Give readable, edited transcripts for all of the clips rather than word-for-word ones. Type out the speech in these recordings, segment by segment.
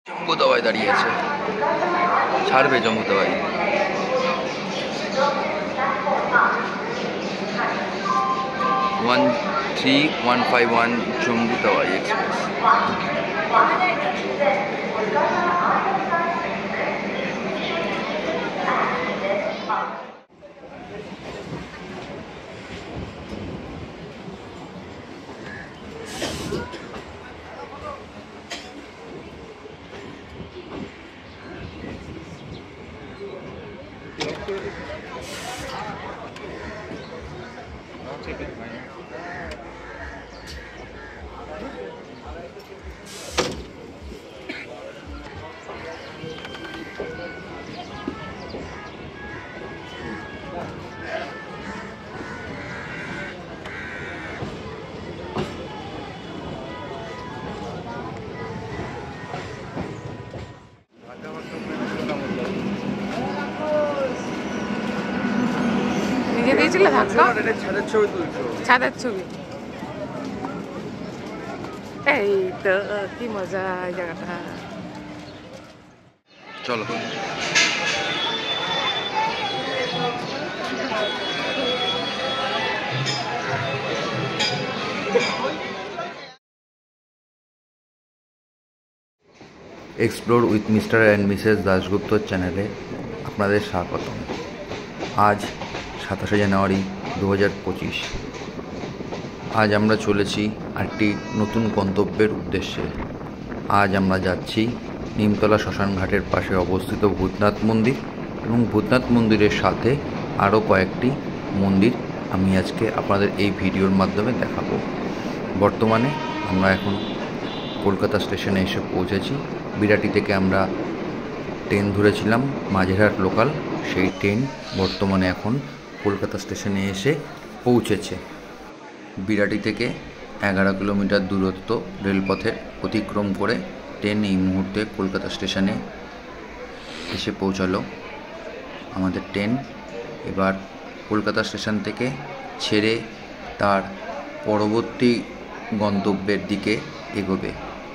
জম্বু তাওয়ায় দাঁড়িয়ে আছে, ছাড়বে জম্বু তাওয়ায়। 13151 জম্বু তাওয়াই এক্সপ্রেস। নিজে দিয়েছিলে ধাক্কা? ছাদের ছবি। এই তো কি মজা এই জায়গাটা। চলো explore with Mr and Mrs দাশগুপ্তর চ্যানেলে আপনাদের স্বাগতম। আজ 27শে জানুয়ারি 2025। আজ আমরা চলেছি একটি নতুন গন্তব্যের উদ্দেশ্যে। আজ আমরা যাচ্ছি নিমতলা শ্মশানঘাটের পাশে অবস্থিত ভূতনাথ মন্দির, এবং ভূতনাথ মন্দিরের সাথে আরও কয়েকটি মন্দির আমি আজকে আপনাদের এই ভিডিওর মাধ্যমে দেখাবো। বর্তমানে আমরা এখন কলকাতা স্টেশনে এসে পৌঁছেছি। বিরাটি থেকে আমরা ট্রেন ধরেছিলাম মাঝেরহাট লোকাল, সেই ট্রেন বর্তমানে এখন কলকাতা স্টেশনে এসে পৌঁছেছে। বিরাটি থেকে 11 কিলোমিটার দূরত্ব রেলপথে অতিক্রম করে ট্রেন এই মুহূর্তে কলকাতা স্টেশনে এসে পৌঁছালো। আমাদের ট্রেন এবার কলকাতা স্টেশন থেকে ছেড়ে তার পরবর্তী গন্তব্যের দিকে এগোবে,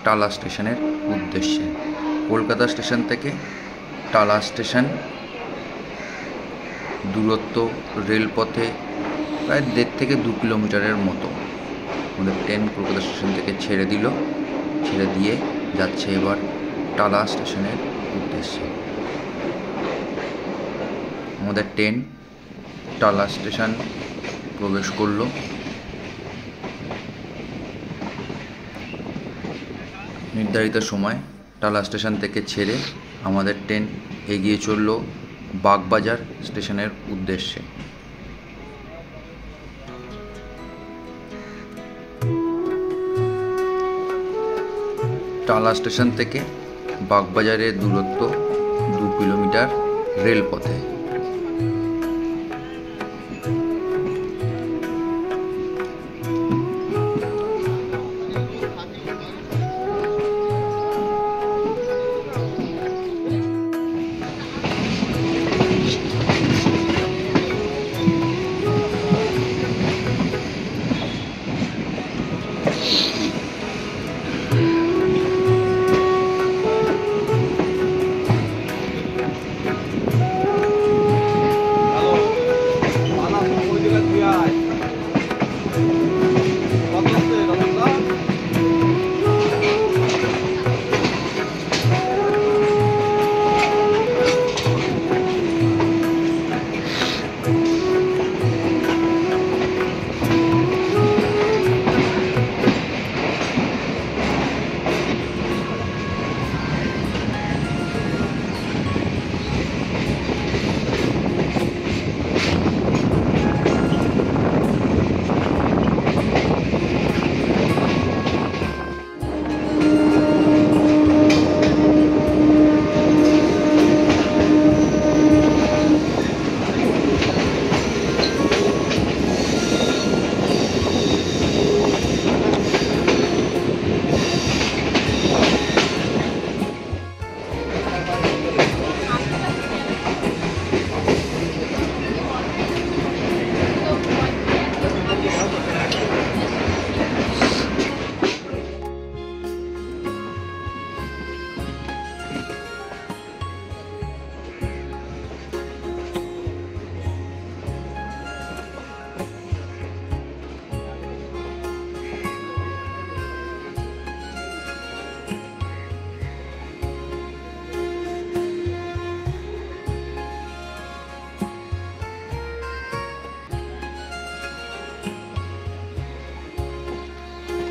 টালা স্টেশনের উদ্দেশ্যে। কলকাতা স্টেশন থেকে টালা স্টেশন দূরত্ব রেলপথে প্রায় 1.5 থেকে 2 কিলোমিটারের মতো। আমাদের ট্রেন কলকাতা স্টেশন থেকে ছেড়ে দিল, ছেড়ে দিয়ে যাচ্ছে এবার টালা স্টেশনের উদ্দেশ্যে। আমাদের ট্রেন টালা স্টেশন প্রবেশ করলো। নির্ধারিত সময় টালা স্টেশন থেকে ছেড়ে আমাদের ট্রেন এগিয়ে চলল বাগবাজার স্টেশনের উদ্দেশ্যে। টালা স্টেশন থেকে বাগবাজারের দূরত্ব 2 কিলোমিটার রেলপথে।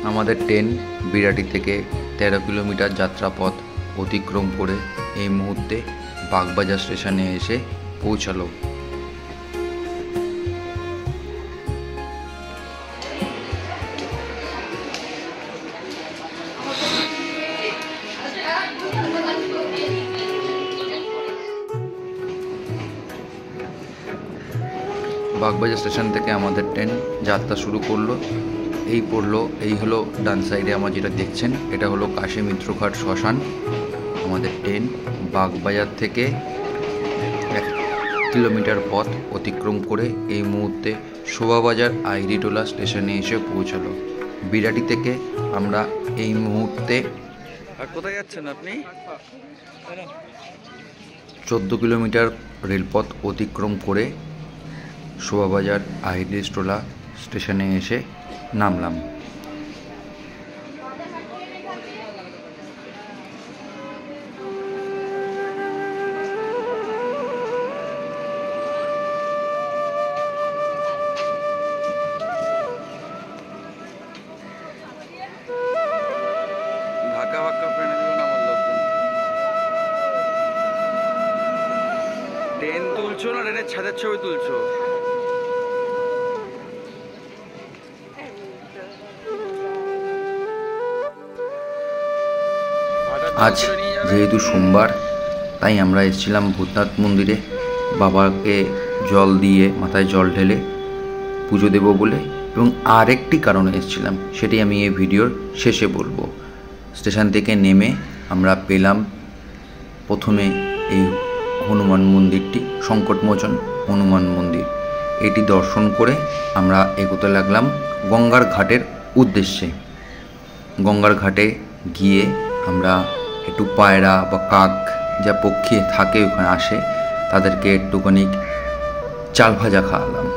আমাদের ট্রেন বিরাটি থেকে 13 কিলোমিটার যাত্রাপথ অতিক্রম করে এই মুহূর্তে বাগবাজার স্টেশনে এসে পৌঁছালো। বাগবাজার স্টেশন থেকে আমাদের ট্রেন যাত্রা শুরু করলো। এই হলো ডান সাইডে আমার যেটা দেখছেন, এটা হলো কাশী মিত্রঘাট শ্মশান। আমাদের ট্রেন বাগবাজার থেকে 1 কিলোমিটার পথ অতিক্রম করে এই মুহূর্তে শোভাবাজার আইরিটোলা স্টেশনে এসে পৌঁছালো। বিরাটি থেকে আমরা এই মুহূর্তে কোথায় যাচ্ছেন আপনি? 14 কিলোমিটার রেলপথ অতিক্রম করে শোভাবাজার আইরিটোলা স্টেশনে এসে নামলাম। ধাক্কা বাক্কা ফেলে দিল না আমার লোকজন। ট্রেন তুলছো না ট্রেনের ছাদের ছবি তুলছো? আজ যেহেতু সোমবার, তাই আমরা এসেছিলাম ভূতনাথ মন্দিরে বাবাকে জল দিয়ে, মাথায় জল ঢেলে পুজো দেব বলে, এবং আরেকটি কারণে এসেছিলাম, সেটি আমি এই ভিডিওর শেষে বলবো। স্টেশন থেকে নেমে আমরা পেলাম প্রথমে এই হনুমান মন্দিরটি, সংকটমোচন হনুমান মন্দির। এটি দর্শন করে আমরা এগোতে লাগলাম গঙ্গার ঘাটের উদ্দেশ্যে। গঙ্গার ঘাটে গিয়ে আমরা একটু পায়রা বা কাক, যা পক্ষী থাকে ওখানে আসে, তাদেরকে একটুখানি চাল ভাজা খাওয়ালাম।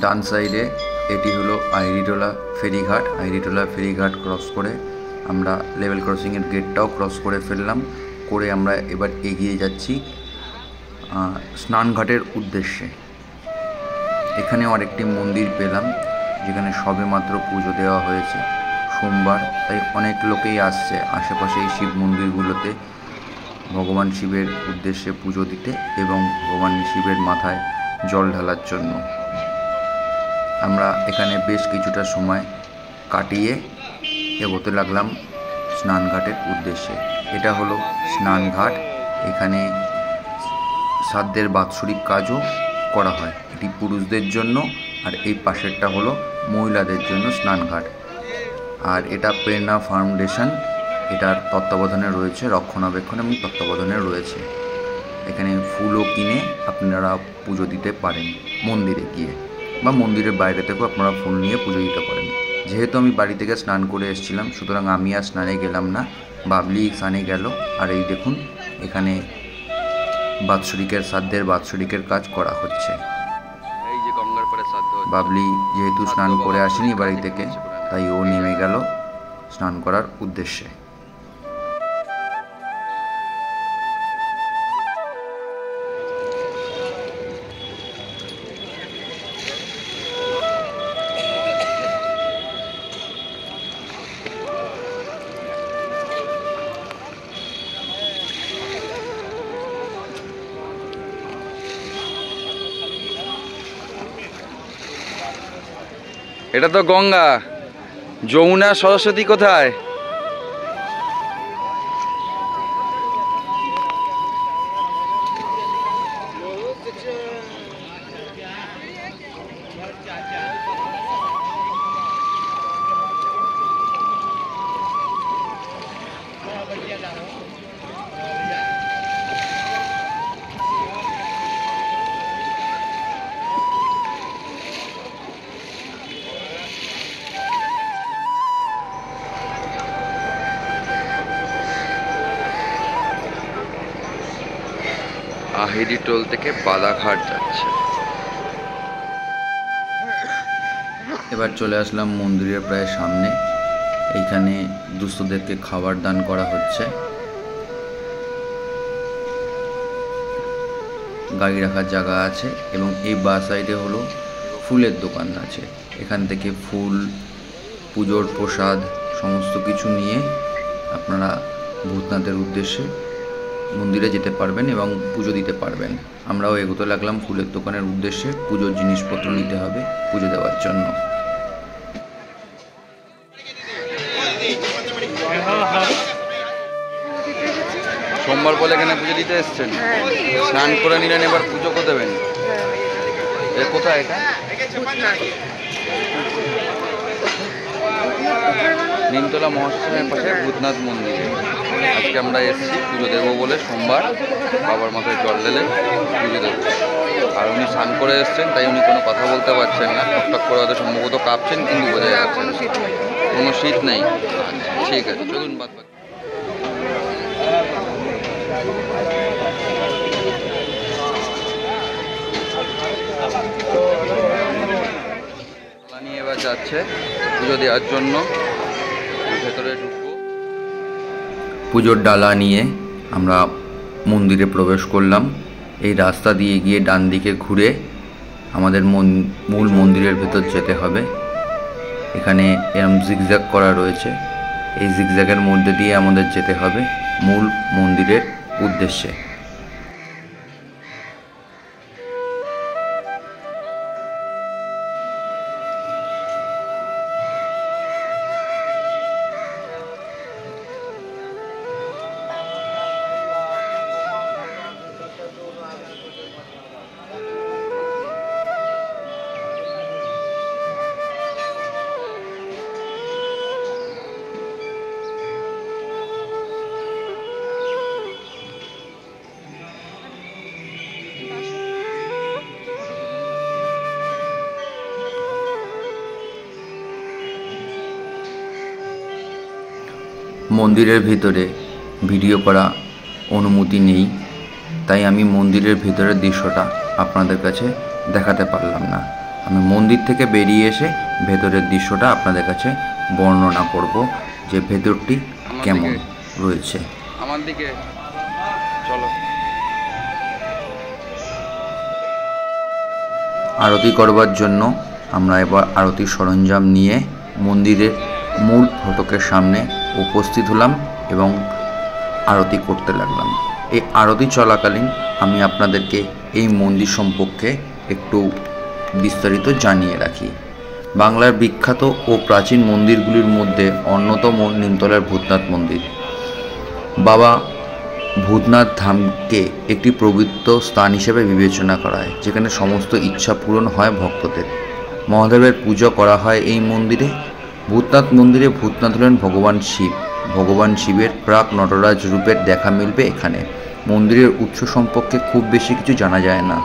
ডান সাইডে এটি হলো আইরিটোলা ফেরিঘাট। আইরিটোলা ফেরিঘাট ক্রস করে আমরা লেভেল ক্রসিংয়ের গেটটাও ক্রস করে ফেললাম। করে আমরা এবার এগিয়ে যাচ্ছি স্নানঘাটের উদ্দেশ্যে। এখানেও আরেকটি মন্দির পেলাম, যেখানে সবেমাত্র পুজো দেওয়া হয়েছে। সোমবার, তাই অনেক লোকেই আসছে আশেপাশে এই শিব মন্দিরগুলোতে ভগবান শিবের উদ্দেশ্যে পুজো দিতে এবং ভগবান শিবের মাথায় জল ঢালার জন্য। আমরা এখানে বেশ কিছুটা সময় কাটিয়ে এগোতে লাগলাম স্নানঘাটের উদ্দেশ্যে। এটা হলো স্নানঘাট। এখানে শ্রাদ্ধের বাৎসরিক কাজও করা হয়। এটি পুরুষদের জন্য, আর এই পাশেরটা হলো মহিলাদের জন্য স্নানঘাট। আর এটা প্রেরণা ফাউন্ডেশন, এটার তত্ত্বাবধানে রয়েছে, রক্ষণাবেক্ষণ এবং তত্ত্বাবধানে রয়েছে। এখানে ফুলও কিনে আপনারা পুজো দিতে পারেন মন্দিরে গিয়ে, বা মন্দিরের বাইরে থেকেও আপনারা ফুল নিয়ে পুজো দিতে পারেন। যেহেতু আমি বাড়ি থেকে স্নান করে এসেছিলাম, সুতরাং আমি আর স্নানে গেলাম না, বাবলি স্নানে গেল। আর এই দেখুন, এখানে শ্রাদ্ধের বাৎসরিকের কাজ করা হচ্ছে। এই যে গঙ্গার পাড়ে শ্রাদ্ধ হচ্ছে। বাবলি যেহেতু স্নান করে আসেনি বাড়ি থেকে, তাই ও নেমে গেল স্নান করার উদ্দেশ্যে। এটা তো গঙ্গা। যমুনা সরস্বতী কোথায়? আহিরি টোল থেকে বাদাঘাট যাচ্ছে। এবার চলে আসলাম মন্দিরের প্রায় সামনে। এইখানে দুস্থদেরকে খাবার দান করা হচ্ছে। গাড়ি রাখার জায়গা আছে এবং এই বা সাইডে হলো ফুলের দোকান আছে। এখান থেকে ফুল, পুজোর প্রসাদ সমস্ত কিছু নিয়ে আপনারা ভূতনাথের উদ্দেশ্যে মন্দিরে যেতে পারবেন এবং পুজো দিতে পারবেন। আমরাও এগোতে লাগলাম ফুলের দোকানের উদ্দেশ্যে। পুজোর জিনিসপত্র নিতে হবে পুজো দেওয়ার জন্য। সোমবার বলে এখানে পুজো দিতে এসছেন, স্নান করে নিলেন, এবার পুজো করে দেবেন। কোথায় এটা? নিমতলা মহাশ্মশানের পাশে ভূতনাথ মন্দিরে আজকে আমরা এসেছি পুজো দেবো বলে। সোমবার বাবার মাথায় জল ঢেলে পুজো দেবো। আর উনি স্নান করে এসছেন, তাই উনি কোনো কথা বলতে পারছেন না। টকটক করে হয়তো সম্ভবত কাঁপছেন, কিন্তু বোঝা যাচ্ছে কোনো শীত নেই। ঠিক আছে, চলুন বাদ বাকি। নিয়ে এবার যাচ্ছে পুজো দেওয়ার জন্য, ভেতরে ঢুকবো। পুজোর ডালা নিয়ে আমরা মন্দিরে প্রবেশ করলাম। এই রাস্তা দিয়ে গিয়ে ডান দিকে ঘুরে আমাদের মূল মন্দিরের ভেতর যেতে হবে। এখানে এরম জিগজ্যাগ করা রয়েছে, এই জিগজ্যাগের মধ্যে দিয়ে আমাদের যেতে হবে মূল মন্দিরের উদ্দেশ্যে। মন্দিরের ভিতরে ভিডিও করা অনুমতি নেই, তাই আমি মন্দিরের ভিতরের দৃশ্যটা আপনাদের কাছে দেখাতে পারলাম না। আমি মন্দির থেকে বেরিয়ে এসে ভেতরের দৃশ্যটা আপনাদের কাছে বর্ণনা করব যে ভেতরটি কেমন রয়েছে। আমার দিকে চলো। আরতি করবার জন্য আমরা এবার আরতির সরঞ্জাম নিয়ে মন্দিরের মূল ফটকের সামনে উপস্থিত হলাম এবং আরতি করতে লাগলাম। এই আরতি চলাকালীন আমি আপনাদেরকে এই মন্দির সম্পর্কে একটু বিস্তারিত জানিয়ে রাখি। বাংলার বিখ্যাত ও প্রাচীন মন্দিরগুলির মধ্যে অন্যতম নিমতলার ভূতনাথ মন্দির। বাবা ভূতনাথ ধামকে একটি পবিত্র স্থান হিসেবে বিবেচনা করা হয়, যেখানে সমস্ত ইচ্ছা পূরণ হয় ভক্তদের। মহাদেবের পুজো করা হয় এই মন্দিরে। ভূতনাথ মন্দিরে ভূতনাথ হলেন ভগবান শিব। ভগবান শিবের প্রাক নটরাজ রূপের দেখা মিলবে এখানে। মন্দিরের উৎস সম্পর্কে খুব বেশি কিছু জানা যায় না।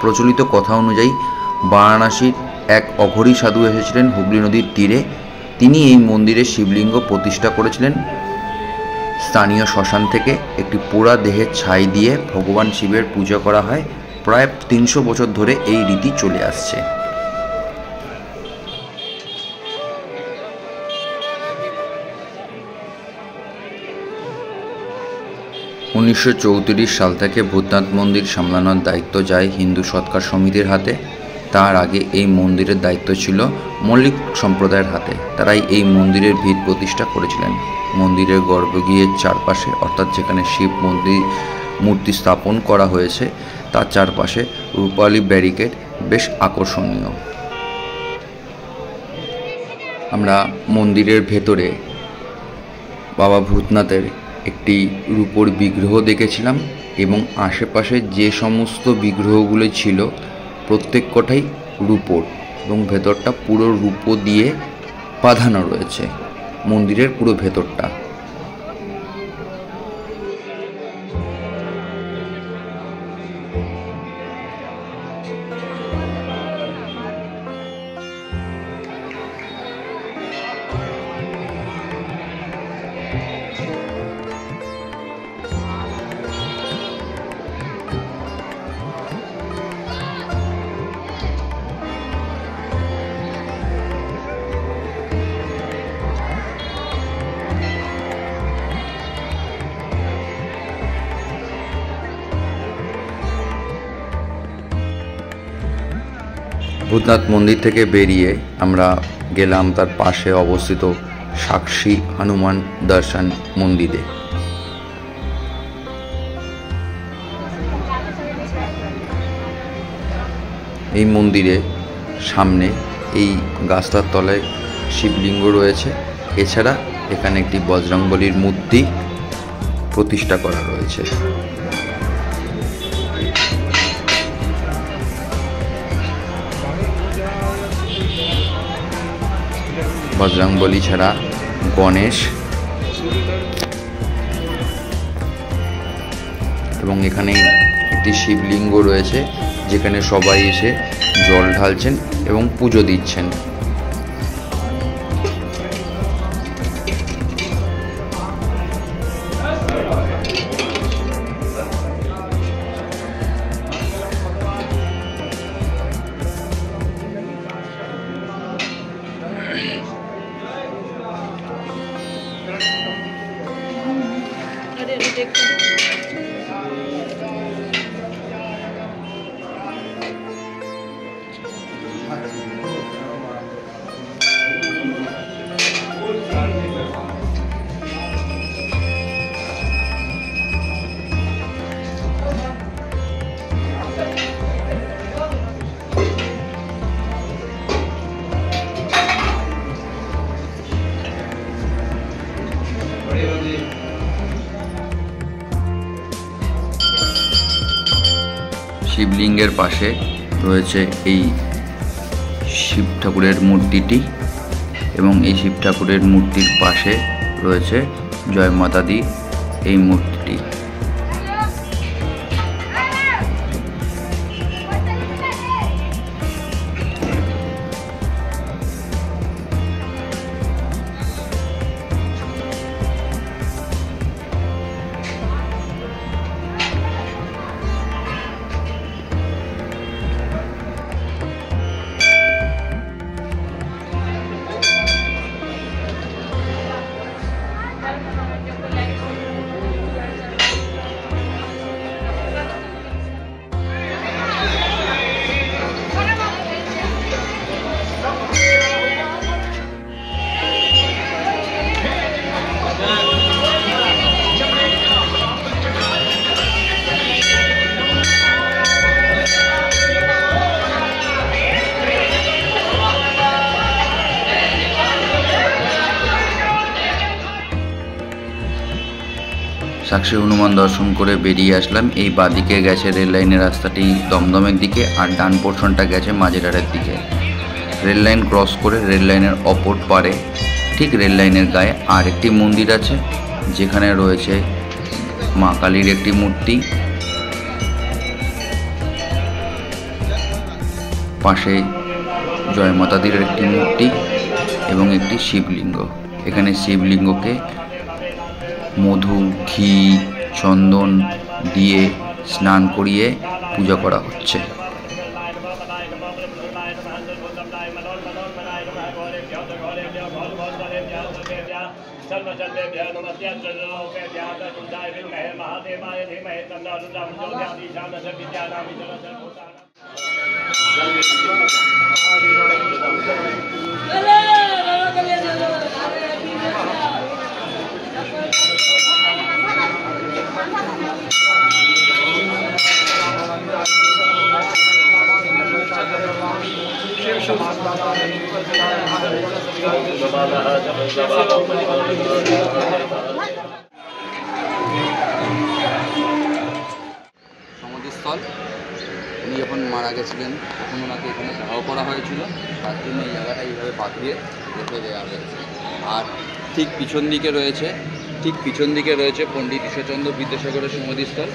প্রচলিত কথা অনুযায়ী বারাণসীর এক অঘরী সাধু এসেছিলেন হুগলি নদীর তীরে। তিনি এই মন্দিরে শিবলিঙ্গ প্রতিষ্ঠা করেছিলেন। স্থানীয় শ্মশান থেকে একটি পোড়া দেহের ছাই দিয়ে ভগবান শিবের পূজা করা হয়। প্রায় 300 বছর ধরে এই রীতি চলে আসছে। 1934 সাল থেকে ভূতনাথ মন্দির সামলানোর দায়িত্ব যায় হিন্দু সৎকার সমিতির হাতে। তার আগে এই মন্দিরের দায়িত্ব ছিল মল্লিক সম্প্রদায়ের হাতে। তারাই এই মন্দিরের ভিত প্রতিষ্ঠা করেছিলেন। মন্দিরের গর্ভগৃহের চারপাশে, অর্থাৎ যেখানে শিব মূর্তি স্থাপন করা হয়েছে তার চারপাশে রূপালী ব্যারিকেড বেশ আকর্ষণীয়। আমরা মন্দিরের ভেতরে বাবা ভূতনাথের একটি রূপোর বিগ্রহ দেখেছিলাম এবং আশেপাশে যে সমস্ত বিগ্রহগুলো ছিল প্রত্যেক কটাই রূপোর এবং ভেতরটা পুরো রূপো দিয়ে বাঁধানো রয়েছে মন্দিরের পুরো ভেতরটা। ভূতনাথ মন্দির থেকে বেরিয়ে আমরা গেলাম তার পাশে অবস্থিত সাক্ষী হনুমান দর্শন মন্দিরে। এই মন্দিরে সামনে এই গাছটার তলায় শিবলিঙ্গ রয়েছে, এছাড়া এখানে একটি বজরংবলীর মূর্তি প্রতিষ্ঠা করা রয়েছে। বজরংবলী ছাড়া গণেশ এবং এখানে একটি শিবলিঙ্গ রয়েছে যেখানে সবাই এসে জল ঢালছেন এবং পুজো দিচ্ছেন। শিবলিঙ্গের পাশে রয়েছে এই শিব ঠাকুরের মূর্তিটি এবং এই শিব ঠাকুরের মূর্তির পাশে রয়েছে জয় মাতা দি এই মূর্তিটি। সাক্ষী হনুমান দর্শন করে বেরিয়ে আসলাম। এই বাঁদিকে গেছে রেল লাইনের রাস্তাটি দমদমের দিকে, আর ডান পোর্শনটা গেছে মাঝেরহাটের দিকে। রেল লাইন ক্রস করে রেল লাইনের অপর পারে ঠিক রেল লাইনের গায়ে আর একটি মন্দির আছে যেখানে রয়েছে মা কালীর একটি মূর্তি, পাশে জয় মাতাদির একটি মূর্তি এবং একটি শিবলিঙ্গ। এখানে শিবলিঙ্গকে মধু, ঘি, চন্দন দিয়ে স্নান করিয়ে পূজা করা হচ্ছে। शिव সমাধিস্থল, উনি যখন মারা গেছিলেন তখন ওনাকে এখানে দাহ করা হয়েছিল, তার জন্য এই জায়গাটা এইভাবে পাঠিয়ে রেখে দেওয়া হয়েছে। আর ঠিক পিছন দিকে রয়েছে পণ্ডিত ঈশ্বরচন্দ্র বিদ্যাসাগরের সমাধিস্থল,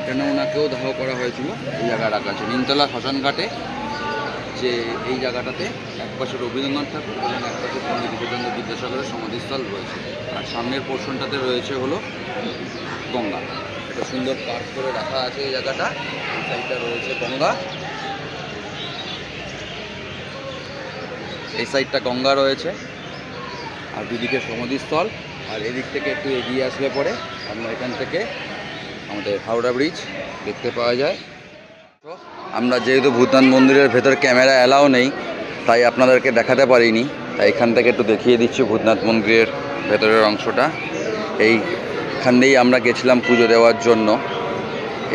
এখানে ওনাকেও দাহ করা হয়েছিল। এই জায়গা রাখা আছে নিমতলা শ্মশান ঘাটে, যে এই জায়গাটাতে একপাশে রবীন্দ্রনাথ ঠাকুর এবং একপাশে পণ্ডিত ঈশ্বরচন্দ্র বিদ্যাসাগরের সমাধিস্থল রয়েছে। আর সামনের পোর্শনটাতে রয়েছে হলো গঙ্গা, এটা সুন্দর পার্ক করে রাখা আছে এই জায়গাটা। এই সাইডটা রয়েছে গঙ্গা, এই সাইডটা গঙ্গা রয়েছে, আর দুদিকে সমাধিস্থল। আর এদিক থেকে একটু এগিয়ে আসলে পরে আমরা এখান থেকে আমাদের হাওড়া ব্রিজ দেখতে পাওয়া যায়। তো আমরা যেহেতু ভূতনাথ মন্দিরের ভেতর ক্যামেরা অ্যালাও নেই, তাই আপনাদেরকে দেখাতে পারিনি, তাই এখান থেকে একটু দেখিয়ে দিচ্ছি ভূতনাথ মন্দিরের ভেতরের অংশটা। এইখান দিয়েই আমরা গেছিলাম পুজো দেওয়ার জন্য।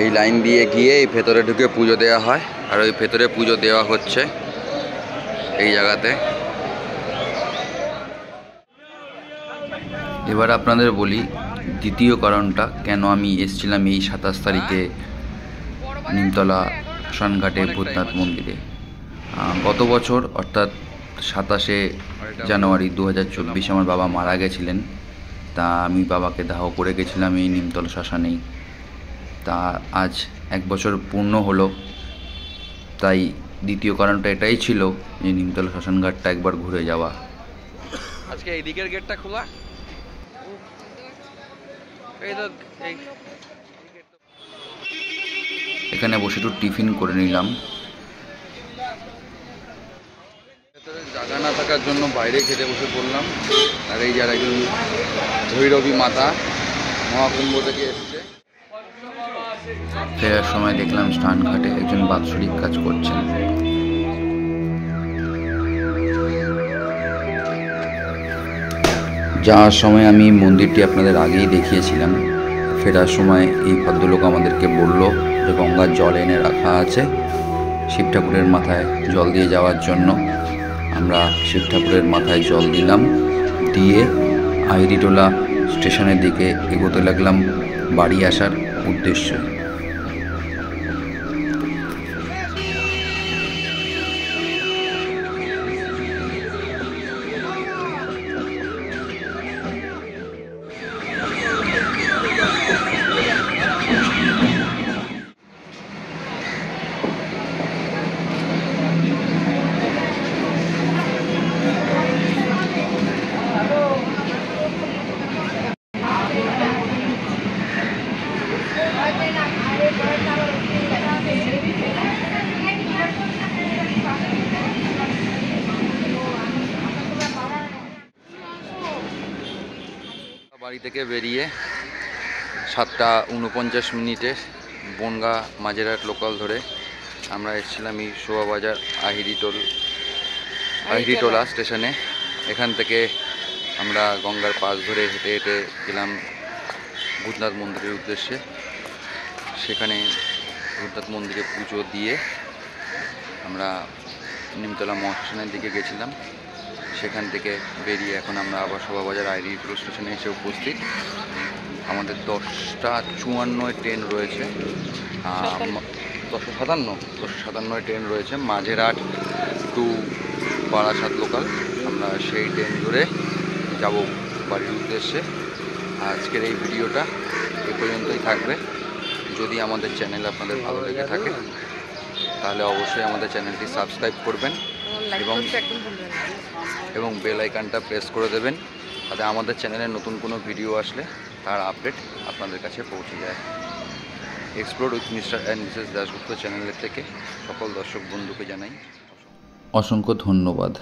এই লাইন দিয়ে গিয়ে এই ভেতরে ঢুকে পুজো দেওয়া হয়, আর ওই ভেতরে পুজো দেওয়া হচ্ছে এই জায়গাতে। এবার আপনাদের বলি দ্বিতীয় কারণটা কেন আমি এসেছিলাম এই 27 তারিখে নিমতলা শ্মশানঘাটে ভূতনাথ মন্দিরে। গত বছর অর্থাৎ 27শে জানুয়ারি 2024 আমার বাবা মারা গেছিলেন, তা আমি বাবাকে দাহ করে গেছিলাম এই নিমতলা শ্মশানেই। তা আজ 1 বছর পূর্ণ হলো, তাই দ্বিতীয় কারণটা এটাই ছিল যে নিমতলা শ্মশানঘাটটা একবার ঘুরে যাওয়া। আজকে এই দিকের গেটটা খোলা, এখানে বসে একটু টিফিন করে নিলাম। ভেতরে জায়গা না থাকার জন্য বাইরে খেতে বসে পড়লাম। আর এই যারা একজন ভৈরবী মাতা মহাকুম্ভ থেকে এসছে। ফেরার সময় দেখলাম স্নানঘাটে একজন বাৎসরিক কাজ করছেন। যাওয়ার সময় আমি মন্দিরটি আপনাদের আগেই দেখিয়েছিলাম। ফেরার সময় এই ভদ্রলোক আমাদেরকে বলল যে গঙ্গার জল এনে রাখা আছে শিব ঠাকুরের মাথায় জল দিয়ে যাওয়ার জন্য। আমরা শিব ঠাকুরের মাথায় জল দিলাম, দিয়ে আইরিটোলা স্টেশনের দিকে এগোতে লাগলাম বাড়ি আসার উদ্দেশ্যে। বাড়ি থেকে বেরিয়ে 7:49 বনগাঁ মাঝেরহাট লোকাল ধরে আমরা এসেছিলাম এই শোভাবাজার আহিরিটোলা স্টেশনে। এখান থেকে আমরা গঙ্গার পাশ ধরে হেঁটে হেঁটে গেলাম ভূতনাথ মন্দিরের উদ্দেশ্যে। সেখানে ভূতনাথ মন্দিরে পুজো দিয়ে আমরা নিমতলা মহাশ্মশানের দিকে গেছিলাম। সেখান থেকে বেরিয়ে এখন আমরা আবার শোভাবাজার আহিরিটোলা স্টেশনে এসে উপস্থিত। আমাদের 10:54 ট্রেন রয়েছে, 10:57 ট্রেন রয়েছে মাঝেরহাট টু বারাসাত লোকাল। আমরা সেই ট্রেন ধরে যাব বাড়ির উদ্দেশ্যে। আজকের এই ভিডিওটা এ পর্যন্তই থাকবে। যদি আমাদের চ্যানেল আপনাদের ভালো লেগে থাকে তাহলে অবশ্যই আমাদের চ্যানেলটি সাবস্ক্রাইব করবেন এবং বেল আইকনটা প্রেস করে দেবেন, তাতে আমাদের চ্যানেলে নতুন কোনো ভিডিও আসলে তার আপডেট আপনাদের কাছে পৌঁছে যায়। Explore with Mr and Mrs Dasgupta চ্যানেলের থেকে সকল দর্শক বন্ধুকে জানাই অসংখ্য ধন্যবাদ।